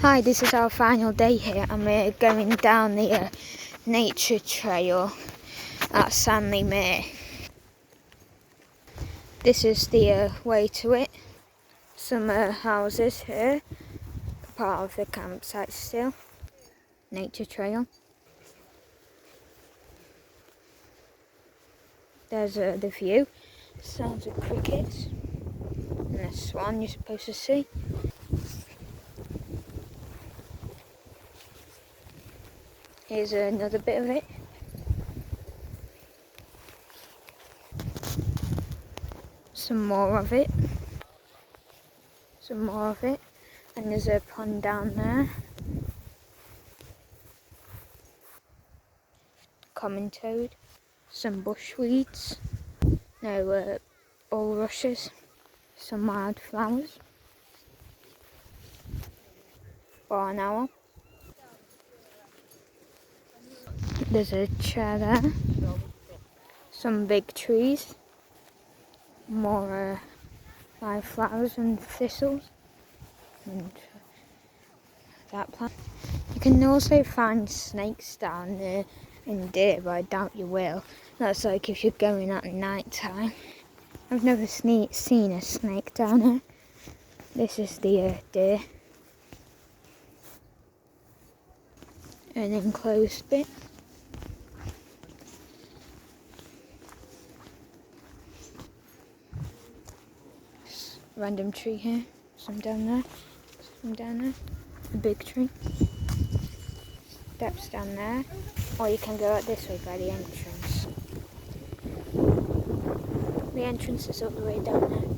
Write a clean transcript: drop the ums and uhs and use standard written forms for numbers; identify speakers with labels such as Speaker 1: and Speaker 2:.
Speaker 1: Hi, this is our final day here and we're going down the nature trail at Sanley Mere. This is the way to it. Some houses here, part of the campsite still. Nature trail. There's the view. Sounds of crickets. And a swan you're supposed to see. Here's another bit of it. Some more of it. Some more of it. And there's a pond down there. Common toad. Some bushweeds. No bulrushes. Some wildflowers. Barn owl. There's a chair there. Some big trees. More wildflowers and thistles. And that plant. You can also find snakes down there and deer, but I doubt you will. That's like if you're going at night time. I've never seen a snake down here. This is the deer. An enclosed bit. Random tree here. Some down there. Some down there. A big tree. Steps down there. Or you can go out this way by the entrance. The entrance is all the way down there.